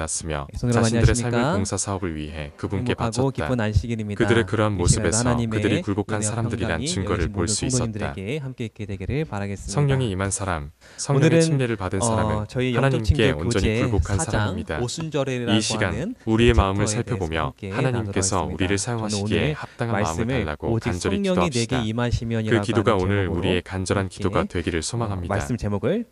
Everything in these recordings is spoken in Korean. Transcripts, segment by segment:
났으며 성도님 자신들의 삶을 안녕하십니까? 봉사 사업을 위해 그분께 행복하고 바쳤다. 기쁜 안식일입니다. 그들의 그러한 이 시간에도 모습에서 하나님의 그들이 굴복한 은혜와 사람들이란 평강이 여기 증거를 계신 볼 모든 수 있었다. 성도님들에게 함께 있게 되기를 바라겠습니다. 성령이 임한 사람, 성령의 오늘은 침례를 받은 사람은 저희 영적 하나님께 친교 온전히 교재 굴복한 4장 사람입니다. 오순절이라고 이 시간 하는 우리의 마음을 챕터에 대해서 살펴보며 함께 하나님께서 나누도록 우리를 하겠습니다. 저는 사용하시기에 오늘 합당한 마음을 말씀을 달라고 오직 간절히 성령이 내게 기도합시다. 그 임하시면이라고 기도가 하는 오늘 제목으로 우리의 간절한 함께 기도가 되기를 소망합니다. 말씀 제목을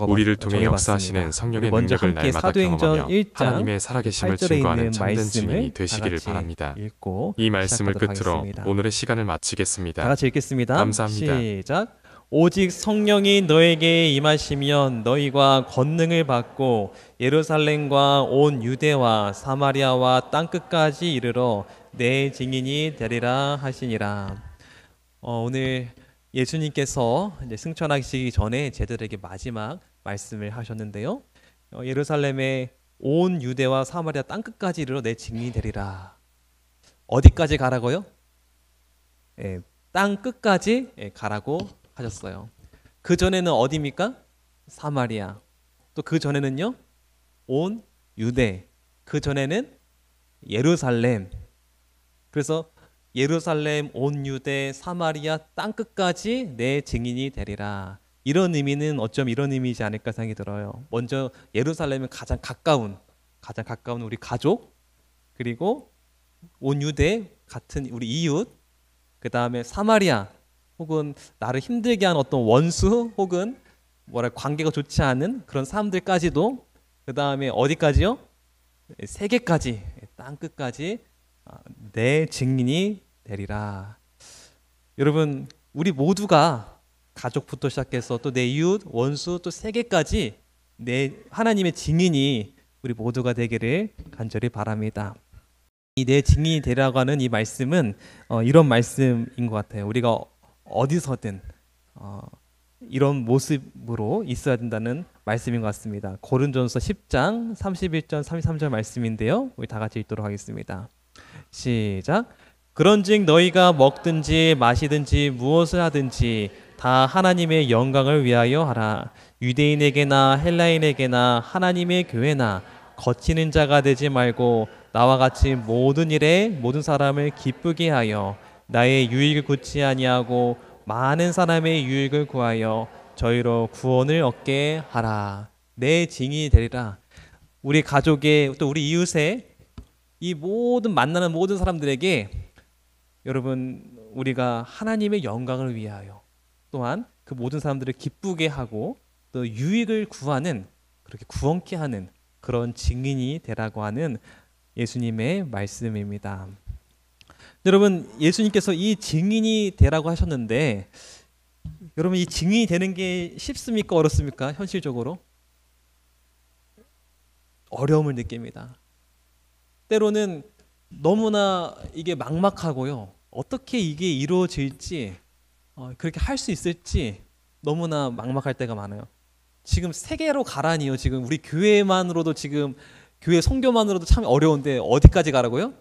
우리를 통해 역사하시는 우리 성령의 먼저 능력을 함께 날마다 사도행전 경험하며 1장 하나님의 살아계심을 8절에 증거하는 있는 참된 증인이 말씀을 되시기를 다 같이 바랍니다. 읽고 이 말씀을 시작하도록 끝으로 하겠습니다. 오늘의 시간을 다 마치겠습니다. 같이 읽겠습니다. 감사합니다. 시작. 오직 성령이 너에게 임하시면 너희가 권능을 받고 예루살렘과 온 유대와 사마리아와 땅끝까지 이르러 내 증인이 되리라 하시니라. 오늘 예수님께서 이제 승천하시기 전에 제자들에게 마지막 말씀을 하셨는데요. 예루살렘의 온 유대와 사마리아 땅끝까지 이르러 내 증인이 되리라. 어디까지 가라고요? 땅 끝까지 가라고 하셨어요. 그 전에는 어디입니까? 사마리아. 또 그 전에는요? 온 유대. 그 전에는 예루살렘. 그래서 예루살렘, 온 유대, 사마리아 땅 끝까지 내 증인이 되리라. 이런 의미는 어쩜 이런 의미이지 않을까 생각이 들어요. 먼저 예루살렘은 가장 가까운 우리 가족, 그리고 온 유대 같은 우리 이웃, 그 다음에 사마리아 혹은 나를 힘들게 하는 어떤 원수 혹은 관계가 좋지 않은 그런 사람들까지도, 그 다음에 어디까지요? 세계까지, 땅 끝까지 내 증인이 되리라. 여러분, 우리 모두가 가족부터 시작해서 또 내 이웃, 원수, 또 세계까지 내 하나님의 증인이 우리 모두가 되기를 간절히 바랍니다. 이 내 증인이 되라고 하는 이 말씀은 이런 말씀인 것 같아요. 우리가 어디서든 이런 모습으로 있어야 된다는 말씀인 것 같습니다. 고린도전서 10장 31절 33절 말씀인데요. 우리 다 같이 읽도록 하겠습니다. 시작. 그런즉 너희가 먹든지 마시든지 무엇을 하든지 다 하나님의 영광을 위하여 하라. 유대인에게나 헬라인에게나 하나님의 교회나 거치는 자가 되지 말고 나와 같이 모든 일에 모든 사람을 기쁘게 하여 나의 유익을 굳지 아니하고 많은 사람의 유익을 구하여 저희로 구원을 얻게 하라. 내 증인이 되리라. 우리 가족의 또 우리 이웃의 이 모든 만나는 모든 사람들에게 여러분, 우리가 하나님의 영광을 위하여 또한 그 모든 사람들을 기쁘게 하고 또 유익을 구하는, 그렇게 구원케 하는 그런 증인이 되라고 하는 예수님의 말씀입니다. 여러분, 예수님께서 이 증인이 되라고 하셨는데, 여러분, 이 증인이 되는 게 쉽습니까? 어렵습니까? 현실적으로 어려움을 느낍니다. 때로는 너무나 이게 막막하고요. 어떻게 이게 이루어질지, 그렇게 할 수 있을지 너무나 막막할 때가 많아요. 지금 세계로 가라니요. 지금 우리 교회만으로도, 지금 교회 선교만으로도 참 어려운데 어디까지 가라고요?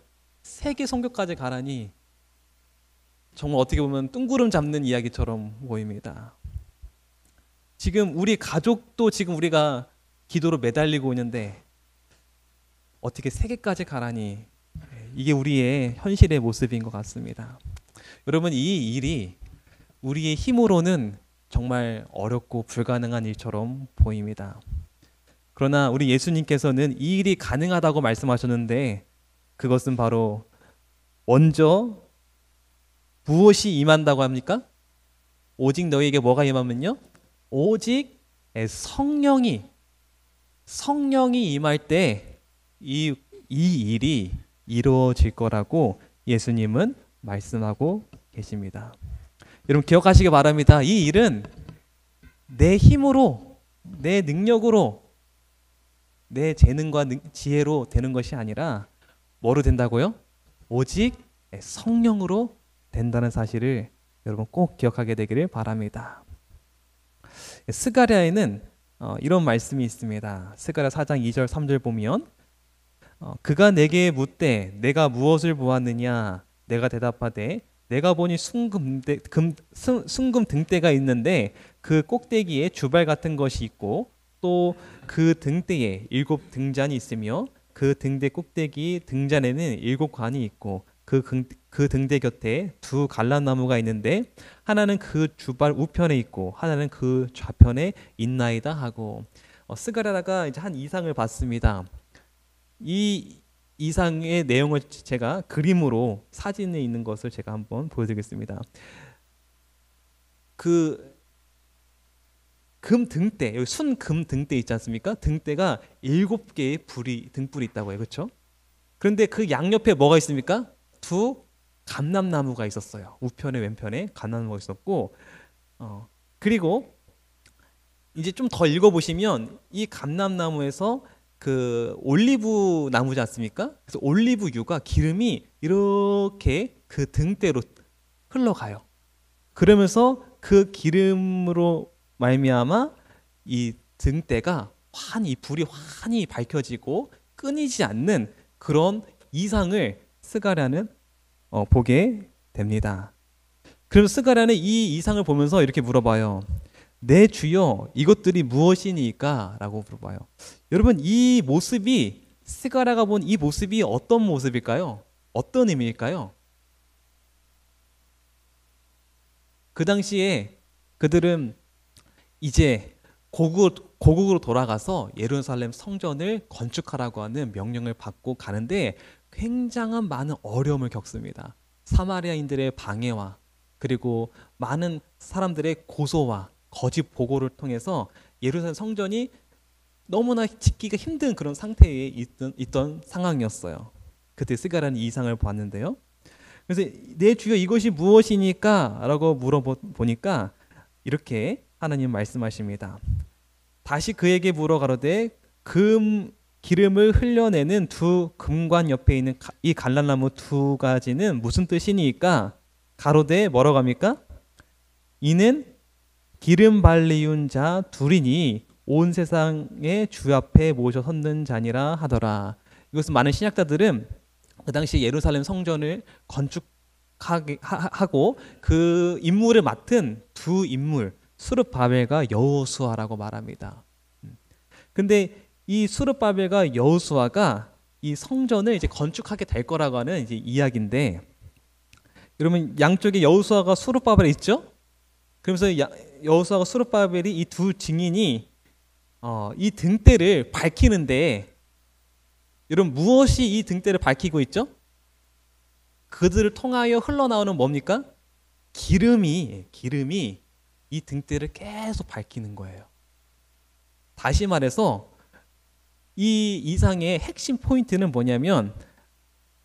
세계 선교까지 가라니 정말 어떻게 보면 뜬구름 잡는 이야기처럼 보입니다. 지금 우리 가족도 지금 우리가 기도로 매달리고 있는데 어떻게 세계까지 가라니, 이게 우리의 현실의 모습인 것 같습니다. 여러분, 이 일이 우리의 힘으로는 정말 어렵고 불가능한 일처럼 보입니다. 그러나 우리 예수님께서는 이 일이 가능하다고 말씀하셨는데, 그것은 바로 먼저 무엇이 임한다고 합니까? 오직 너희에게 뭐가 임하면요? 오직 성령이 임할 때 이 일이 이루어질 거라고 예수님은 말씀하고 계십니다. 여러분, 기억하시기 바랍니다. 이 일은 내 힘으로, 내 능력으로, 내 재능과 지혜로 되는 것이 아니라 뭐로 된다고요? 오직 성령으로 된다는 사실을 여러분 꼭 기억하게 되기를 바랍니다. 스가랴에는 이런 말씀이 있습니다. 스가랴 4장 2절 3절 보면 그가 내게 묻되 내가 무엇을 보았느냐? 내가 대답하되 내가 보니 순금 등대가 있는데 그 꼭대기에 주발 같은 것이 있고 또 그 등대에 7등잔이 있으며 그 등대 꼭대기 등잔에는 7관이 있고 그 등대 곁에 2 갈람나무가 있는데 하나는 그 주발 우편에 있고 하나는 그 좌편에 있나이다 하고 스가랴가 이제 한 이상을 봤습니다. 이 이상의 내용을 제가 그림으로 사진에 있는 것을 제가 한번 보여드리겠습니다. 그 금 등대, 여기 순금 등대 있지 않습니까? 등대가 7개의 등불이 있다고 해요. 그렇죠? 그런데 그 양옆에 뭐가 있습니까? 2 감람나무가 있었어요. 우편에 왼편에 감람나무가 있었고 그리고 이제 좀 더 읽어보시면 이 감람나무에서 그 올리브 나무지 않습니까? 그래서 올리브유가 기름이 이렇게 그 등대로 흘러가요. 그러면서 그 기름으로 말미암아 이 등대가 이 불이 환히 밝혀지고 끊이지 않는 그런 이상을 스가랴는 보게 됩니다. 그럼 스가랴는 이 이상을 보면서 이렇게 물어봐요. 내 주여 이것들이 무엇이니까? 라고 물어봐요. 여러분 이 모습이 스가랴가 본 이 모습이 어떤 모습일까요? 어떤 의미일까요? 그 당시에 그들은 이제 고국으로 돌아가서 예루살렘 성전을 건축하라고 하는 명령을 받고 가는데 굉장한 많은 어려움을 겪습니다. 사마리아인들의 방해와 그리고 많은 사람들의 고소와 거짓 보고를 통해서 예루살렘 성전이 너무나 짓기가 힘든 그런 상태에 있던 상황이었어요. 그때 스가랴는 이 이상을 봤는데요. 그래서 내 주여 이것이 무엇이니까? 라고 물어보니까 이렇게 하나님 말씀하십니다. 다시 그에게 물어 가로되 기름을 흘려내는 2 금관 옆에 있는 이 갈람나무 2가지는 무슨 뜻이니까? 가로되 뭐라고 합니까? 이는 기름 발리운 자 2이니 온 세상의 주 앞에 모셔 섰는 자니라 하더라. 이것은 많은 신학자들은 그 당시 예루살렘 성전을 건축하고 그 임무를 맡은 2 인물 스룹바벨과 여호수아라고 말합니다. 근데 이 스룹바벨과 여호수아가 이 성전을 이제 건축하게 될 거라고 하는 이제 이야기인데, 여러분 양쪽에 여호수아가 스룹바벨이 있죠? 그러면서 여호수아가 스룹바벨이 이 2 증인이 이 등대를 밝히는데, 여러분 무엇이 이 등대를 밝히고 있죠? 그들을 통하여 흘러나오는 뭡니까? 기름이 이 등대를 계속 밝히는 거예요. 다시 말해서 이 이상의 핵심 포인트는 뭐냐면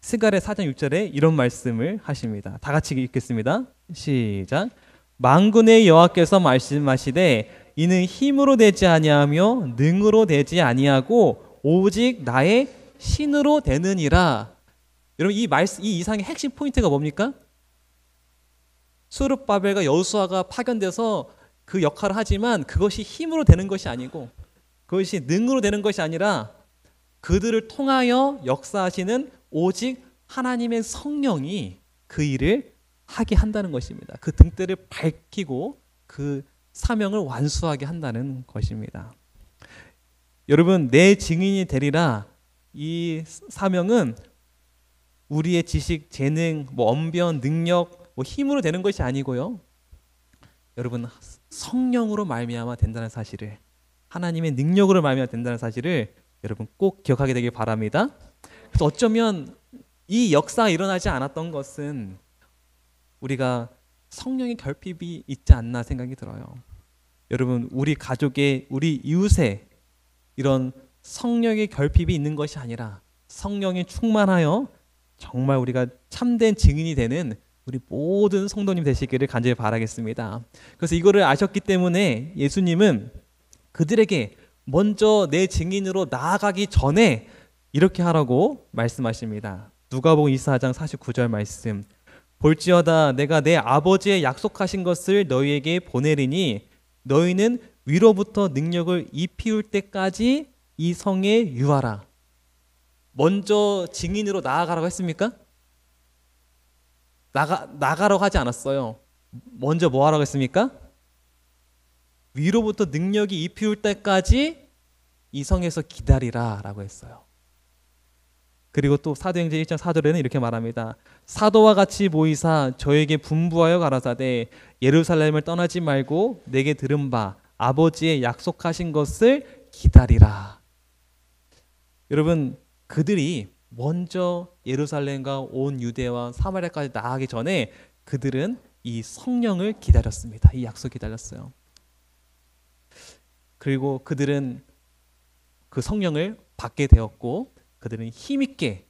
스가랴 4장 6절에 이런 말씀을 하십니다. 다 같이 읽겠습니다. 시작. 만군의 여호와께서 말씀하시되 이는 힘으로 되지 아니하며 능으로 되지 아니하고 오직 나의 신으로 되느니라. 여러분 이 이상의 핵심 포인트가 뭡니까? 스룹바벨과 여호수아가 파견돼서 그 역할을 하지만 그것이 힘으로 되는 것이 아니고 그것이 능으로 되는 것이 아니라 그들을 통하여 역사하시는 오직 하나님의 성령이 그 일을 하게 한다는 것입니다. 그 등대를 밝히고 그 사명을 완수하게 한다는 것입니다. 여러분 내 증인이 되리라, 이 사명은 우리의 지식, 재능, 언변, 능력, 힘으로 되는 것이 아니고요. 여러분 성령으로 말미암아 된다는 사실을, 하나님의 능력으로 말미암아 된다는 사실을 여러분 꼭 기억하게 되길 바랍니다. 그래서 어쩌면 이 역사가 일어나지 않았던 것은 우리가 성령의 결핍이 있지 않나 생각이 들어요. 여러분 우리 가족의, 우리 이웃에 이런 성령의 결핍이 있는 것이 아니라 성령이 충만하여 정말 우리가 참된 증인이 되는 우리 모든 성도님 되시기를 간절히 바라겠습니다. 그래서 이거를 아셨기 때문에 예수님은 그들에게 먼저 내 증인으로 나아가기 전에 이렇게 하라고 말씀하십니다. 누가복음 24장 49절 말씀. 볼지어다 내가 내 아버지의 약속하신 것을 너희에게 보내리니 너희는 위로부터 능력을 입히울 때까지 이 성에 유하라. 먼저 증인으로 나아가라고 했습니까? 나가라고 하지 않았어요. 먼저 뭐 하라고 했습니까? 위로부터 능력이 입히울 때까지 이 성에서 기다리라라고 했어요. 그리고 또 사도행전 1장 4절에는 이렇게 말합니다. 사도와 같이 모이사 저에게 분부하여 가라사대 예루살렘을 떠나지 말고 내게 들은 바 아버지의 약속하신 것을 기다리라. 여러분, 그들이 먼저 예루살렘과 온 유대와 사마리아까지 나가기 전에 그들은 이 성령을 기다렸습니다. 이 약속 기다렸어요. 그리고 그들은 그 성령을 받게 되었고 그들은 힘있게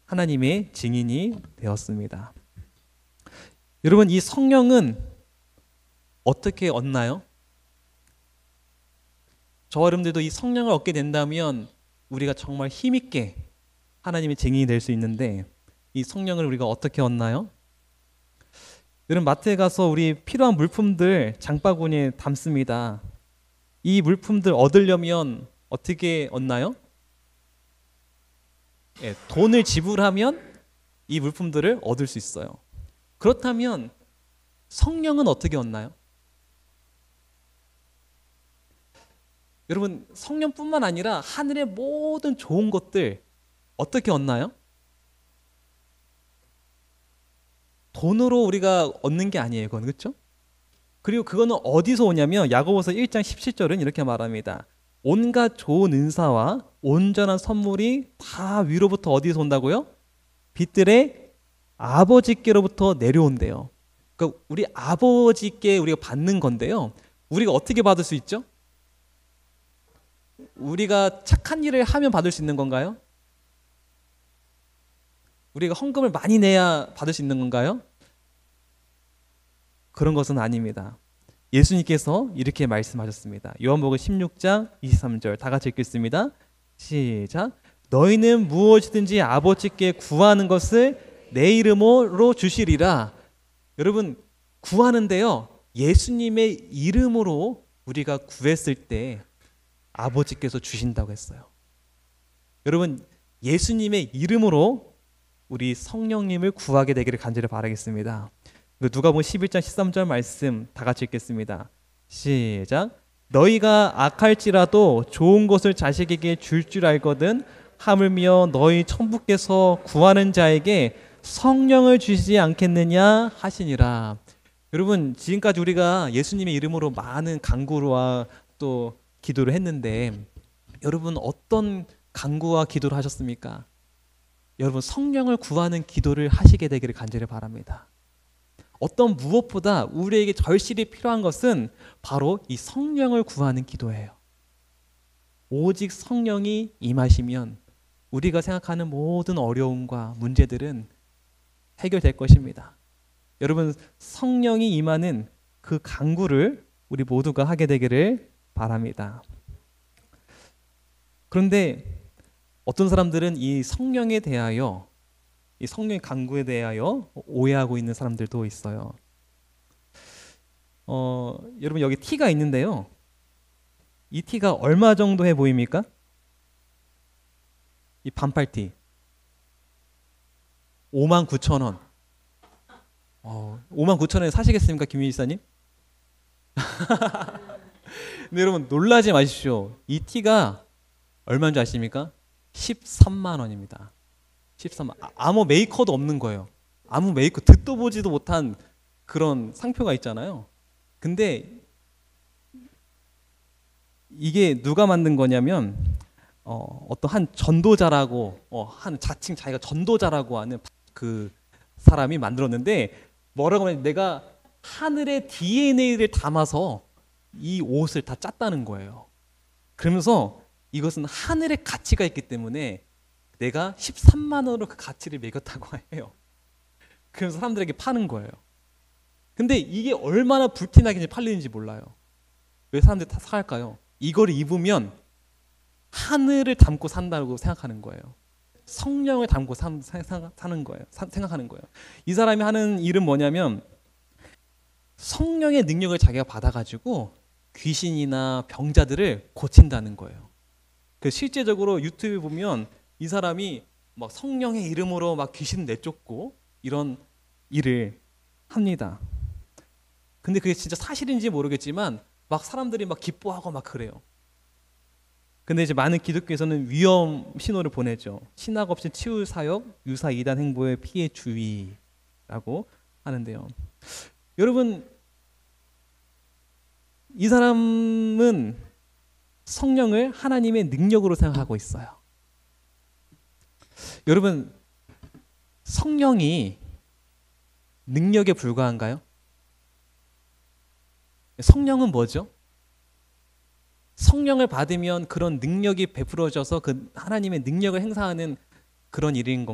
하나님의 증인이 되었습니다. 여러분, 이 성령은 어떻게 얻나요? 저와 여러분들도 이 성령을 얻게 된다면 우리가 정말 힘있게 하나님의 증인이 될 수 있는데 이 성령을 우리가 어떻게 얻나요? 여러분, 마트에 가서 우리 필요한 물품들 장바구니에 담습니다. 이 물품들 얻으려면 어떻게 얻나요? 예, 돈을 지불하면 이 물품들을 얻을 수 있어요. 그렇다면 성령은 어떻게 얻나요? 여러분, 성령뿐만 아니라 하늘의 모든 좋은 것들 어떻게 얻나요? 돈으로 우리가 얻는 게 아니에요. 그건, 그렇죠? 그리고 그거는 어디서 오냐면 야고보서 1장 17절은 이렇게 말합니다. 온갖 좋은 은사와 온전한 선물이 다 위로부터 어디서 온다고요? 빛들의 아버지께로부터 내려온대요. 그러니까 우리 아버지께 우리가 받는 건데요. 우리가 어떻게 받을 수 있죠? 우리가 착한 일을 하면 받을 수 있는 건가요? 우리가 헌금을 많이 내야 받을 수 있는 건가요? 그런 것은 아닙니다. 예수님께서 이렇게 말씀하셨습니다. 요한복음 16장 23절 다 같이 읽겠습니다. 시작. 너희는 무엇이든지 아버지께 구하는 것을 내 이름으로 주시리라. 여러분, 구하는데요, 예수님의 이름으로 우리가 구했을 때 아버지께서 주신다고 했어요. 여러분, 예수님의 이름으로 우리 성령님을 구하게 되기를 간절히 바라겠습니다. 누가복음 11장 13절 말씀 다 같이 읽겠습니다. 시작. 너희가 악할지라도 좋은 것을 자식에게 줄 알거든 하물며 너희 천부께서 구하는 자에게 성령을 주시지 않겠느냐 하시니라. 여러분, 지금까지 우리가 예수님의 이름으로 많은 간구와 또 기도를 했는데 여러분, 어떤 간구와 기도를 하셨습니까? 여러분, 성령을 구하는 기도를 하시게 되기를 간절히 바랍니다. 어떤 무엇보다 우리에게 절실히 필요한 것은 바로 이 성령을 구하는 기도예요. 오직 성령이 임하시면 우리가 생각하는 모든 어려움과 문제들은 해결될 것입니다. 여러분, 성령이 임하는 그 간구를 우리 모두가 하게 되기를 바랍니다. 그런데 어떤 사람들은 이 성령에 대하여, 이 성령의 간구에 대하여 오해하고 있는 사람들도 있어요. 여러분, 여기 티가 있는데요. 이 티가 얼마 정도 해 보입니까? 이 반팔티 59,000원. 59,000원에 사시겠습니까, 김민희 지사님? 근데 여러분, 놀라지 마십시오. 이 티가 얼마인 줄 아십니까? 13만 원입니다. 13만. 아무 메이커도 없는 거예요. 아무 메이커, 듣도 보지도 못한 그런 상표가 있잖아요. 근데 이게 누가 만든 거냐면 어떤 한 전도자라고, 한 자칭 자기가 전도자라고 하는 그 사람이 만들었는데, 뭐라고 하면 내가 하늘의 DNA를 담아서 이 옷을 다 짰다는 거예요. 그러면서 이것은 하늘의 가치가 있기 때문에 내가 13만 원으로 그 가치를 매겼다고 해요. 그래서 사람들에게 파는 거예요. 근데 이게 얼마나 불티나게 팔리는지 몰라요. 왜 사람들이 다 사갈까요? 이걸 입으면 하늘을 담고 산다고 생각하는 거예요. 성령을 담고 사는 거예요. 생각하는 거예요. 이 사람이 하는 일은 뭐냐면 성령의 능력을 자기가 받아가지고 귀신이나 병자들을 고친다는 거예요. 실제적으로 유튜브 보면 이 사람이 막 성령의 이름으로 막 귀신 내쫓고 이런 일을 합니다. 근데 그게 진짜 사실인지 모르겠지만 막 사람들이 막 기뻐하고 막 그래요. 근데 이제 많은 기독교에서는 위험 신호를 보내죠. 신학 없이 치유 사역, 유사 이단 행보에 피해 주의라고 하는데요. 여러분, 이 사람은 성령을 하나님의 능력으로 생각하고 있어요. 여러분, 성령이 능력에 불과한가요? 성령은 뭐죠? 성령을 받으면 그런 능력이 베풀어져서 그 하나님의 능력을 행사하는 그런 일인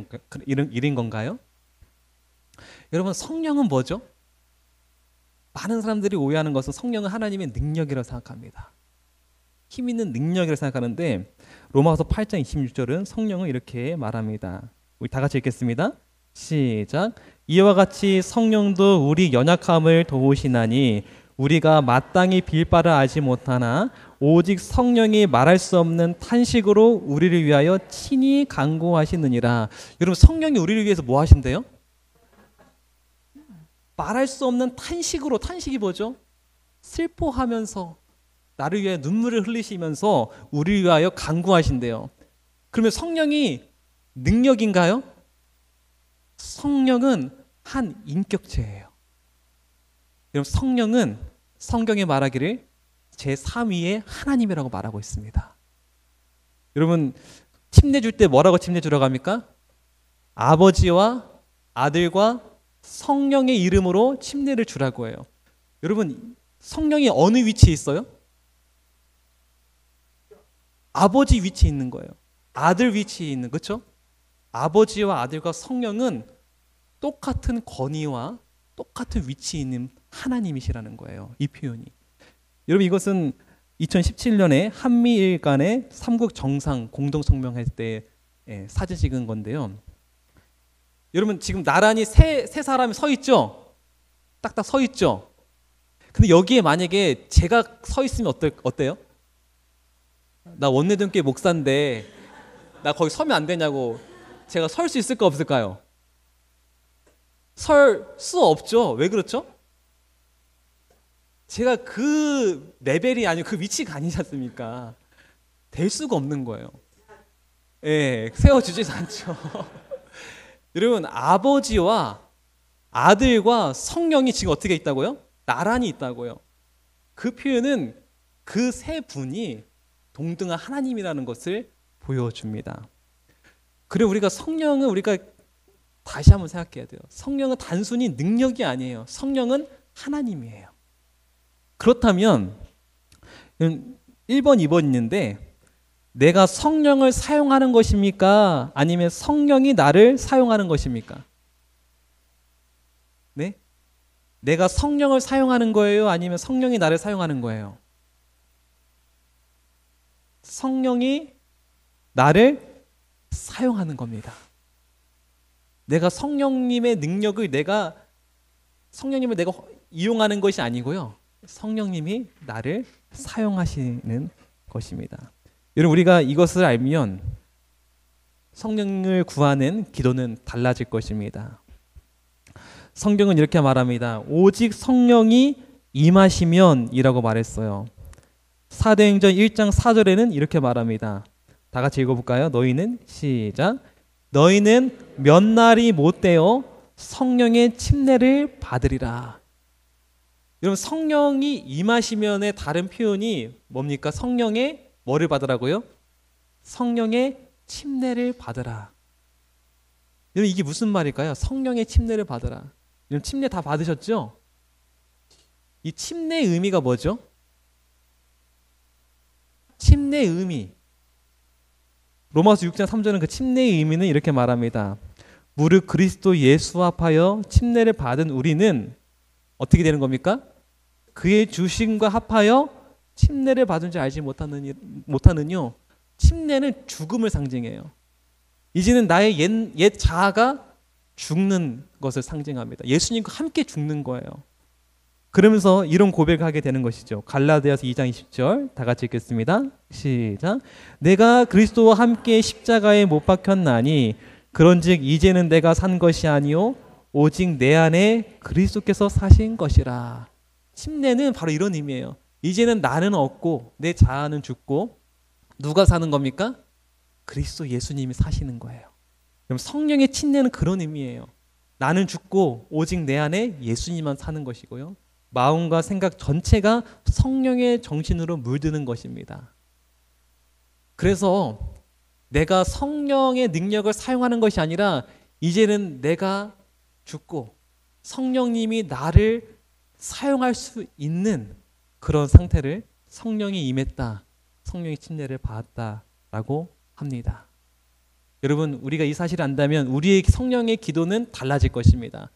건가요? 여러분, 성령은 뭐죠? 많은 사람들이 오해하는 것은 성령은 하나님의 능력이라고 생각합니다. 힘 있는 능력이라고 생각하는데 로마서 8장 26절은 성령은 이렇게 말합니다. 우리 다 같이 읽겠습니다. 시작. 이와 같이 성령도 우리 연약함을 도우시나니 우리가 마땅히 빌 바를 알지 못하나 오직 성령이 말할 수 없는 탄식으로 우리를 위하여 친히 간구하시느니라. 여러분, 성령이 우리를 위해서 뭐 하신대요? 말할 수 없는 탄식으로. 탄식이 뭐죠? 슬퍼하면서 나를 위해 눈물을 흘리시면서 우리를 위하여 간구하신대요. 그러면 성령이 능력인가요? 성령은 한 인격체예요. 여러분, 성령은 성경에 말하기를 제3위의 하나님이라고 말하고 있습니다. 여러분, 침례줄 때 뭐라고 침례주러 갑니까? 아버지와 아들과 성령의 이름으로 침례를 주라고 해요. 여러분, 성령이 어느 위치에 있어요? 아버지 위치에 있는 거예요. 아들 위치에 있는, 그렇죠? 아버지와 아들과 성령은 똑같은 권위와 똑같은 위치에 있는 하나님이시라는 거예요. 이 표현이. 여러분, 이것은 2017년에 한미일 간의 삼국 정상 공동 성명할 때 사진 찍은 건데요. 여러분, 지금 나란히 세 사람이 서 있죠? 딱딱 서 있죠? 근데 여기에 만약에 제가 서 있으면 어때요? 나 원내등교회 목사인데 나 거기 서면 안 되냐고. 제가 설 수 있을까 없을까요? 설 수 없죠. 왜 그렇죠? 제가 그 레벨이 아니고 그 위치가 아니지 않습니까? 될 수가 없는 거예요. 예, 세워주지도 않죠. 여러분, 아버지와 아들과 성령이 지금 어떻게 있다고요? 나란히 있다고요. 그 표현은 그 세 분이 동등한 하나님이라는 것을 보여줍니다. 그리고 우리가 성령은 우리가 다시 한번 생각해야 돼요. 성령은 단순히 능력이 아니에요. 성령은 하나님이에요. 그렇다면 1번, 2번 있는데 내가 성령을 사용하는 것입니까? 아니면 성령이 나를 사용하는 것입니까? 네? 내가 성령을 사용하는 거예요? 아니면 성령이 나를 사용하는 거예요? 성령이 나를 사용하는 겁니다. 내가 성령님의 능력을 내가 이용하는 것이 아니고요. 성령님이 나를 사용하시는 것입니다. 여러분, 우리가 이것을 알면 성령을 구하는 기도는 달라질 것입니다. 성경은 이렇게 말합니다. 오직 성령이 임하시면 이라고 말했어요. 사도행전 1장 4절에는 이렇게 말합니다. 다 같이 읽어볼까요? 너희는 시작. 너희는 몇 날이 못되어 성령의 침례를 받으리라. 여러분, 성령이 임하시면의 다른 표현이 뭡니까? 성령의 뭐를 받으라고요? 성령의 침례를 받으라. 여러분, 이게 무슨 말일까요? 성령의 침례를 받으라. 여러분, 침례 다 받으셨죠? 이 침례의 의미가 뭐죠? 침례의 의미. 로마서 6장 3절은 그 침례의 의미는 이렇게 말합니다. 무릇 그리스도 예수 합하여 침례를 받은 우리는 어떻게 되는 겁니까? 그의 주심과 합하여 침례를 받은 줄 알지 못하느뇨. 침례는 죽음을 상징해요. 이제는 나의 옛 자아가 죽는 것을 상징합니다. 예수님과 함께 죽는 거예요. 그러면서 이런 고백을 하게 되는 것이죠. 갈라디아서 2장 20절 다 같이 읽겠습니다. 시작. 내가 그리스도와 함께 십자가에 못 박혔나니 그런즉 이제는 내가 산 것이 아니요 오직 내 안에 그리스도께서 사신 것이라. 침례는 바로 이런 의미예요. 이제는 나는 없고 내 자아는 죽고 누가 사는 겁니까? 그리스도 예수님이 사시는 거예요. 그럼 성령의 침례는 그런 의미예요. 나는 죽고 오직 내 안에 예수님만 사는 것이고요. 마음과 생각 전체가 성령의 정신으로 물드는 것입니다. 그래서 내가 성령의 능력을 사용하는 것이 아니라 이제는 내가 죽고 성령님이 나를 사용할 수 있는 그런 상태를 성령이 임했다. 성령의 침례를 받았다라고 합니다. 여러분, 우리가 이 사실을 안다면 우리의 성령의 기도는 달라질 것입니다.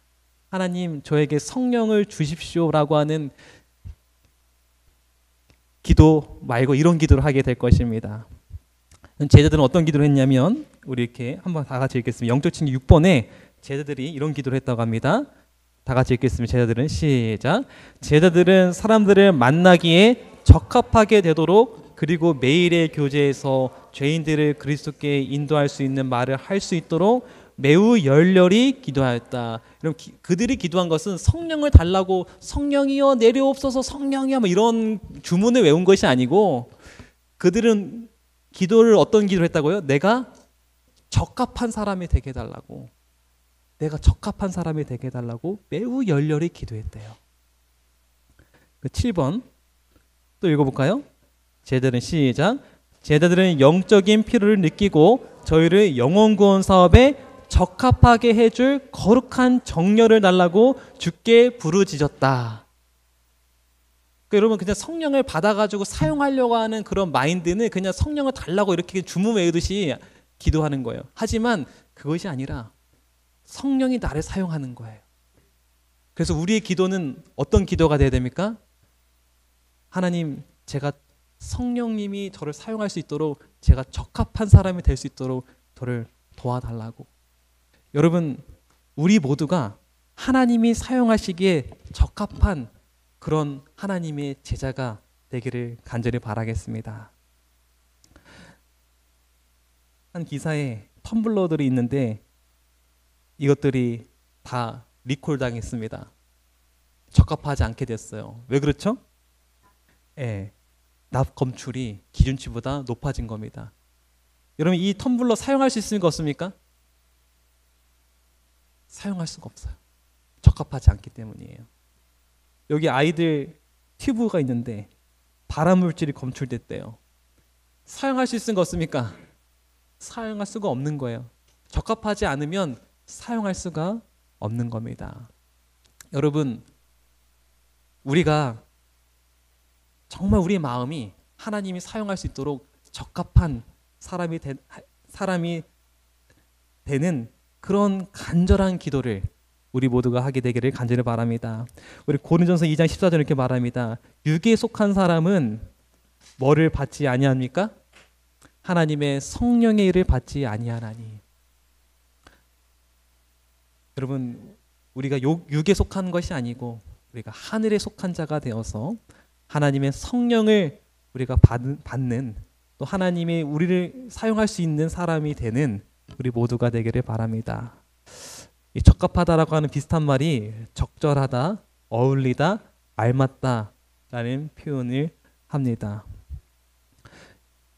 하나님, 저에게 성령을 주십시오라고 하는 기도 말고 이런 기도를 하게 될 것입니다. 제자들은 어떤 기도를 했냐면, 우리 이렇게 한번 다 같이 읽겠습니다. 영적 친구 6번에 제자들이 이런 기도를 했다고 합니다. 다 같이 읽겠습니다. 제자들은 시작. 제자들은 사람들을 만나기에 적합하게 되도록 그리고 매일의 교제에서 죄인들을 그리스도께 인도할 수 있는 말을 할 수 있도록 매우 열렬히 기도하였다. 그럼 그들이 기도한 것은 성령을 달라고 성령이여 내려옵소서 성령이여 뭐 이런 주문을 외운 것이 아니고 그들은 기도를 어떤 기도를 했다고요? 내가 적합한 사람이 되게 해달라고. 내가 적합한 사람이 되게 해달라고 매우 열렬히 기도했대요. 7번 또 읽어볼까요? 제자들은 시작. 제자들은 영적인 필요를 느끼고 저희를 영혼구원 사업에 적합하게 해줄 거룩한 정열을 달라고 주께 부르짖었다. 그러니까 여러분 그냥 성령을 받아가지고 사용하려고 하는 그런 마인드는 그냥 성령을 달라고 이렇게 주문 외우듯이 기도하는 거예요. 하지만 그것이 아니라 성령이 나를 사용하는 거예요. 그래서 우리의 기도는 어떤 기도가 돼야 됩니까? 하나님, 제가 성령님이 저를 사용할 수 있도록 제가 적합한 사람이 될 수 있도록 저를 도와달라고. 여러분, 우리 모두가 하나님이 사용하시기에 적합한 그런 하나님의 제자가 되기를 간절히 바라겠습니다. 한 기사에 텀블러들이 있는데 이것들이 다 리콜 당했습니다. 적합하지 않게 됐어요. 왜 그렇죠? 예, 납 검출이 기준치보다 높아진 겁니다. 여러분, 이 텀블러 사용할 수 있습니까? 없습니까? 사용할 수가 없어요. 적합하지 않기 때문이에요. 여기 아이들 튜브가 있는데 발암물질이 검출됐대요. 사용할 수 있는 거 없습니까? 사용할 수가 없는 거예요. 적합하지 않으면 사용할 수가 없는 겁니다. 여러분, 우리가 정말 우리의 마음이 하나님이 사용할 수 있도록 적합한 사람이 되는 그런 간절한 기도를 우리 모두가 하게 되기를 간절히 바랍니다. 우리 고린도전서 2장 14절 이렇게 말합니다. 육에 속한 사람은 뭐를 받지 아니합니까? 하나님의 성령의 일을 받지 아니하나니. 여러분, 우리가 육에 속한 것이 아니고 우리가 하늘에 속한 자가 되어서 하나님의 성령을 우리가 받는 또 하나님이 우리를 사용할 수 있는 사람이 되는 우리 모두가 되기를 바랍니다. 이 적합하다라고 하는 비슷한 말이 적절하다, 어울리다, 알맞다 라는 표현을 합니다.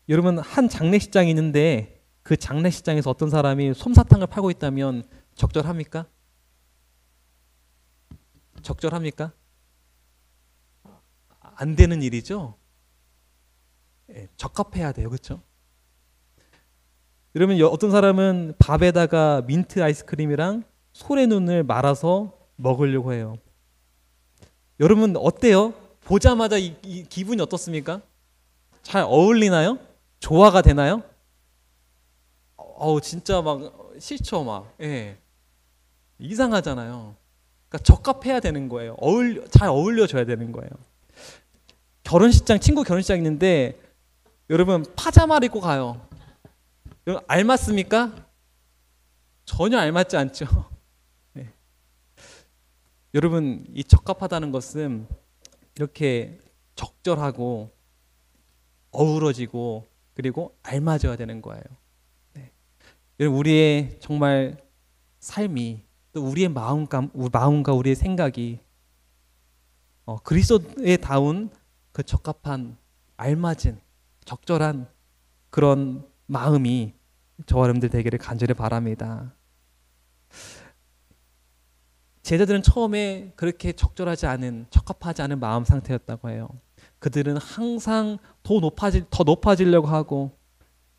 여러분, 한 장례식장이 있는데 그 장례식장에서 어떤 사람이 솜사탕을 팔고 있다면 적절합니까? 적절합니까? 안 되는 일이죠. 예, 적합해야 돼요. 그렇죠? 여러분, 어떤 사람은 밥에다가 민트 아이스크림이랑 소래눈을 말아서 먹으려고 해요. 여러분 어때요? 보자마자 이 기분이 어떻습니까? 잘 어울리나요? 조화가 되나요? 진짜 막 싫죠. 막 예. 이상하잖아요. 그러니까 적합해야 되는 거예요. 잘 어울려줘야 되는 거예요. 친구 결혼식장 있는데 여러분 파자마를 입고 가요. 여러분 알맞습니까? 전혀 알맞지 않죠. 네. 여러분, 이 적합하다는 것은 이렇게 적절하고 어우러지고 그리고 알맞아야 되는 거예요. 네. 여러분, 우리의 정말 삶이 또 우리의 마음과 우리의 생각이 그리스도에 닿은 그 적합한 알맞은 적절한 그런 마음이 저와 여러분들 되기를 간절히 바랍니다. 제자들은 처음에 그렇게 적절하지 않은, 적합하지 않은 마음 상태였다고 해요. 그들은 항상 더 높아지려고 하고,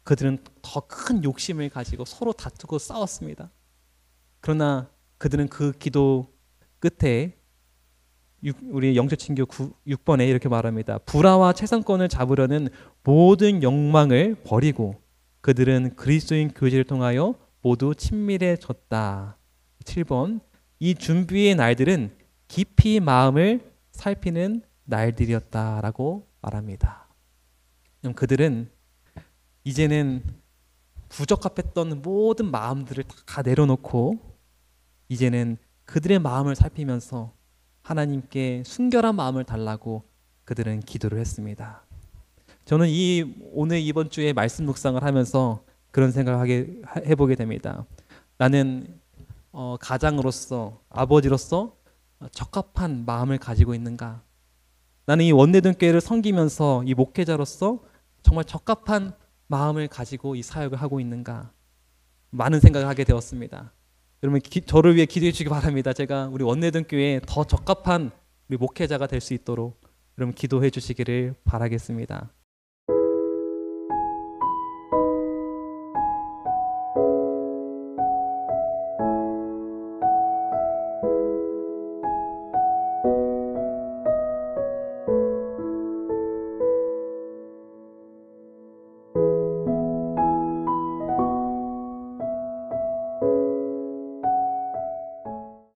그들은 더 큰 욕심을 가지고 서로 다투고 싸웠습니다. 그러나 그들은 그 기도 끝에 우리 영적친교 6번에 이렇게 말합니다. 불화와 채상권을 잡으려는 모든 욕망을 버리고 그들은 그리스도인 교제를 통하여 모두 친밀해졌다. 7번, 이 준비의 날들은 깊이 마음을 살피는 날들이었다라고 말합니다. 그들은 이제는 부적합했던 모든 마음들을 다 내려놓고 이제는 그들의 마음을 살피면서 하나님께 순결한 마음을 달라고 그들은 기도를 했습니다. 저는 오늘 이번 주에 말씀 묵상을 하면서 그런 생각을 해보게 됩니다. 나는 가장으로서, 아버지로서 적합한 마음을 가지고 있는가? 나는 이 원내등교회를 섬기면서 이 목회자로서 정말 적합한 마음을 가지고 이 사역을 하고 있는가? 많은 생각을 하게 되었습니다. 여러분 저를 위해 기도해 주시기 바랍니다. 제가 우리 원내등교회에 더 적합한 우리 목회자가 될 수 있도록 여러분 기도해 주시기를 바라겠습니다.